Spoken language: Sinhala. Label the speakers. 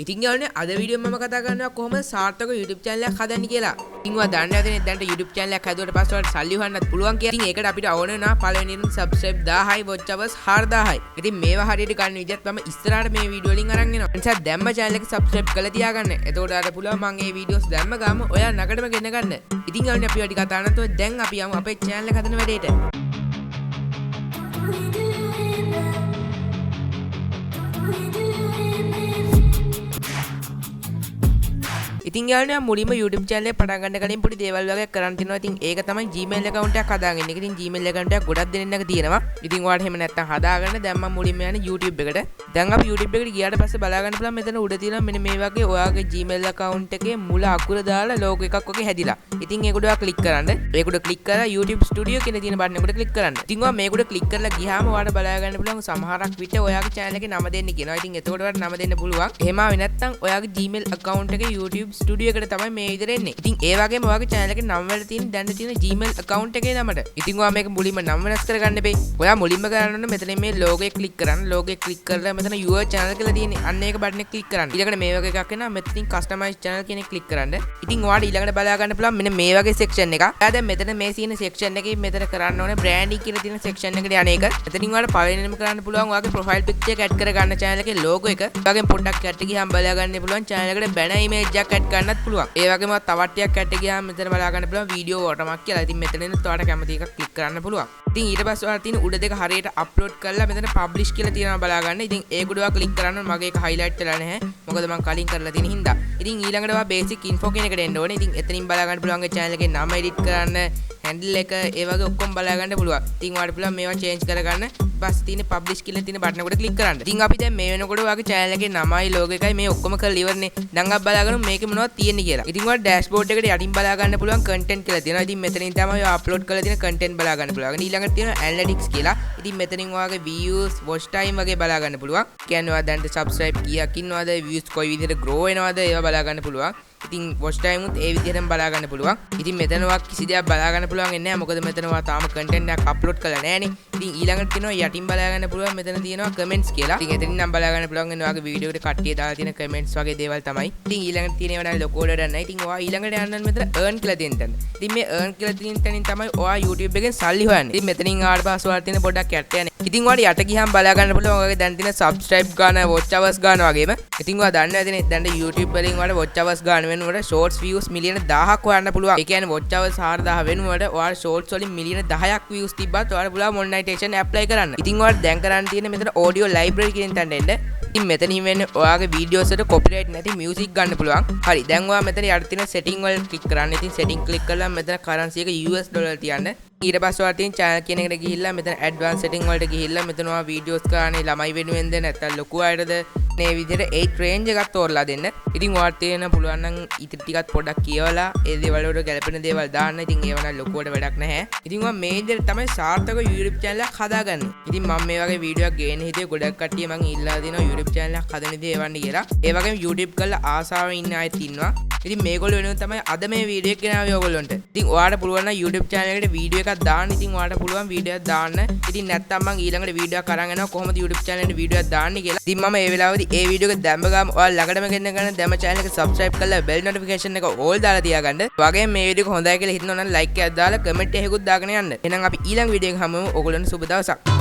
Speaker 1: ඉතින් යාළුවනේ අද වීඩියෝ මම කතා කරනවා කොහොමද සාර්ථක YouTube channel එකක් හදන්නේ කියලා. ඉතින් ඔයා දන්නේ නැතනේ දැන් YouTube channel එකක් හදුවට පස්සේ ඔයාලට සල්ලි හොයන්නත් පුළුවන් කියලා. ඉතින් ඒකට අපිට ඕන වෙනවා පළවෙනියෙන් subscribe 1000යි watch hours 4000යි. ඉතින් මේවා හරියට ගන්න විදිහත් මම ඉස්සරහට මේ වීඩියෝ වලින් අරන් එනවා. ඒ නිසා දැම්ම channel එක subscribe කරලා තියාගන්න. එතකොට ඔයාලට පුළුවන් මම මේ වීඩියෝස් දැම්ම ගාම ඔයා නගටම ගෙන ගන්න. ඉතින් යාළුවනේ අපි වැඩි කතා නැතුව දැන් අපි යමු අපේ channel එක හදන වැඩේට. ඉතින් යාළුවනේ මුලින්ම YouTube channel එක පටන් ගන්න කලින් පොඩි දේවල් වගේ කරන්න තියෙනවා. ඉතින් ඒක තමයි Gmail account එකක් හදාගන්න එක. ඉතින් Gmail account එකක් ගොඩක් දෙනෙක් තියෙනවා. ඉතින් ඔයාලට එහෙම නැත්තම් හදාගන්න දැන් මම මුලින්ම යන්නේ YouTube එකට. දැන් අපි YouTube එකට ගියාට පස්සේ බලා ගන්න පුළුවන් මෙතන උඩ තියෙනවා මෙන්න මේ වගේ ඔයාගේ Gmail account එකේ මුල අකුර දාලා logo එකක් වගේ හැදිලා. ඉතින් ඒකට ඔයා click කරන්න. ඒකට click කරලා YouTube Studio කියන තියෙන බටන් එකට click කරන්න. ඉතින් ඔයා මේකට click කරලා ගියාම ඔයාලට බලා ගන්න පුළුවන් සමහරක් විට ඔයාගේ channel එකේ නම දෙන්න කියනවා. ඉතින් එතකොට ඔයාලට නම දෙන්න පුළුවන්. එහෙම ආවේ නැත්තම් ඔයාගේ Gmail account එකේ YouTube Studio එකට තමයි මේ විදිහට එන්නේ. ඉතින් ඒ වගේම ඔයාගේ channel එකේ නම වල තියෙන දැන් තියෙන Gmail account එකේ නමට. ඉතින් ඔයා මේක මුලින්ම නම වෙනස් කරගන්න එපේ. ඔයා මුලින්ම කරන්න ඕනේ මෙතන මේ logo එක click කරන්න. logo එක click කරලා මෙතන your channel කියලා තියෙන්නේ. අන්න ඒක බටන් එක click කරන්න. ඊළඟට මේ වගේ එකක් එනවා. මෙතනින් customize channel කියන එක click කරන්න. ඉතින් ඔයාලට ඊළඟට බලා ගන්න පුළුවන් මෙන්න මේ වගේ section එකක්. එයා දැන් මෙතන මේ තියෙන section එකේ මෙතන කරන්න ඕනේ branding කියලා තියෙන section එකට යන එක. එතනින් ඔයාලට පළවෙනිම කරන්න පුළුවන් ඔයාගේ profile picture එක add කරගන්න channel එකේ logo එක. ඒ වගේම පොඩ්ඩක් යට ගියාම බලා ගන්න පුළුවන් channel එකට banner image එකක් add කරන්නත් පුළුවන්. ඒ වගේම තවත් ටිකක් යට ගියාම මෙතන බලා ගන්න පුළුවන් video watermark කියලා. ඉතින් මෙතනින් ඔයාලට කැමති එකක් click කරන්න පුළුවන්. ඉතින් ඊට පස්සේ ඔයාලා තියෙන උඩ දෙක හරියට upload කරලා මෙතන publish කියලා තියෙනවා බලා ගන්න. ඉතින් ඒක උඩ ඔයා click කරන්න මගේ එක highlight වෙලා නැහැ. මොකද මම කලින් කරලා තියෙන හින්දා. ඉතින් ඊළඟට ඔයා basic info කියන එකට එන්න ඕනේ. ඉතින් එතනින් බලා ගන්න පුළුවන් channel එකේ නම edit කරන්න, handle එක ඒ වගේ ඔක්කොම බලා ගන්න පුළුවන්. ඉතින් ඔයාලට පුළුවන් මේවා change කරගන්න. ඊපස්සේ තියෙන publish කියලා තියෙන බටන් එකට click කරන්න. ඉතින් අපි දැන් මේ වෙනකොට ඔයාගේ channel එකේ නමයි logo එකයි මේ ඔක්කොම කරලා ඉවරනේ. දැන් අපි බලා ගමු මේකේ මොනවද තියෙන්නේ කියලා. ඉතින් ඔයාලා dashboard එකට යටින් බලා ගන්න පුළුවන් content කියලා තියෙනවා. ඉතින් මෙතනින් තමයි ඔයා upload කරලා තියෙන content බලා ගන්න පුළුවන්. ඊළඟට තියෙනවා analytics කියලා. ඉතින් මෙතනින් ඔයාගේ views, watch time වගේ බලා ගන්න පුළුවන්. කියන්නේ ඔයා දැන් subscribe කීයක් ඉන්නවද, views කොයි විදිහට grow වෙනවද ඒවා බලා ගන්න පුළුවන්. ඉතින් watch time උත් ඒ විදිහටම බලා ගන්න පුළුවන්. ඉතින් මෙතන ඔයා කිසි දෙයක් බලා ගන්න පුළුවන් වෙන්නේ නැහැ. මොකද මෙතන ඔයා තාම content එකක් upload කරලා නැහැනේ. ඉතින් ඊළඟට තියෙනවා යටින් බලා ගන්න පුළුවන් මෙතන තියෙනවා comments කියලා. ඉතින් එතනින් නම් බලා ගන්න පුළුවන් වෙන ඔයාගේ වීඩියෝ එකට කට්ටිය දාලා තියෙන comments වගේ දේවල් තමයි. ඉතින් ඊළඟට තියෙන ඒවා නම් ලොකෝ වැඩක් නැහැ. ඉතින් ඔයා ඊළඟට යන්න මෙතන earn කියලා තියෙන තැන. ඉතින් මේ earn කියලා තියෙන තැනින් තමයි ඔයා YouTube එකෙන් සල්ලි හොයන්නේ. ඉතින් මෙතනින් ආවට පස්සේ ඔයාලා තියෙන පොඩ්ඩක් යට යන්නේ. ඉතින් ඔයාලා යට ගියාම බලා ගන්න පුළුවන් ඔයාගේ දැන් තියෙන subscribe ගාන, watch hours ගාන වගේම. ඉතින් ඔයා දන්නේ නැතිනේ දැන් YouTube වලින් ඔයාලා watch hours ගාන වෙනුවට shorts views මිලියන 1000ක් හොයන්න පුළුවන්. ඒ කියන්නේ watch hours 4000 වෙනුවට ඔයාලා shorts වලින් මිලියන 10ක් views තිබ්බත් ඔයාලා පුළුවන් monetization apply කරන්න. ඉතින් ඔයාලා දැන් කරන්න තියෙන්නේ මෙතන audio library කියන තැනට එන්න. ඉතින් මෙතනින් වෙන්නේ ඔයාගේ videos වලට copyright නැති music ගන්න පුළුවන්. හරි. දැන් ඔයා මෙතන යට තියෙන setting වල click කරන්න. ඉතින් setting click කළාම මෙතන currency එක US dollar තියන්න. ඊට පස්සේ ඔයාලා තියෙන channel කියන එකට ගිහිල්ලා මෙතන advanced setting වලට ගිහිල්ලා මෙතන ඔයා videos ගානේ ළමයි වෙනුවෙන්ද නැත්නම් ලොකු අයටද මේ විදිහට 8 range එකක් තෝරලා දෙන්න. ඉතින් ඔයාලට තේරෙන පුළුවන් නම් ඉතින් ටිකක් පොඩ්ඩක් කියවලා ඒ දේවල් වලට ගැලපෙන දේවල් දාන්න. ඉතින් ඒව නම් ලොකුවට වැඩක් නැහැ. ඉතින් මම මේ විදිහට තමයි සාර්ථක YouTube channel එකක් හදාගන්නේ. ඉතින් මම මේ වගේ වීඩියෝ එකක් ගේන්න හිතුවේ ගොඩක් කට්ටිය මං ඉල්ලා දෙනවා YouTube channel එකක් හදන ඉතින් එවන්න කියලා. ඒ වගේම YouTube කරලා ආසාවෙන් ඉන්න අයත් ඉන්නවා. ඉතින් මේගොල්ලෝ වෙනුවෙන් තමයි අද මේ වීඩියෝ එක ගෙනාවේ ඔයගොල්ලන්ට. ඉතින් ඔයාලට පුළුවන් නම් YouTube channel එකට වීඩියෝ එකක් දාන්න. ඉතින් ඔයාලට පුළුවන් වීඩියෝ එකක් දාන්න. ඉතින් නැත්තම් මං ඊළඟට වීඩියෝ එකක් අරන් එනවා කොහොමද YouTube channel එකට වීඩියෝ එකක් දාන්නේ කියලා. ඉතින් මම ඒ වෙලාවේදී ඒ වීඩියෝ එක දැම්ම ගාම ඔයාලා ළඟටම ගෙන්න ගන්න දැම්ම channel එක subscribe කරලා bell notification එක all දාලා තියාගන්න. වගේම මේ වීඩියෝ එක හොඳයි කියලා හිතනවා නම් like එකක් දාලා comment එකකුත් දාගෙන යන්න. එහෙනම් අපි ඊළඟ වීඩියෝ එක හමුවෙමු. ඔයගොල්ලන්ට සුබ දවසක්.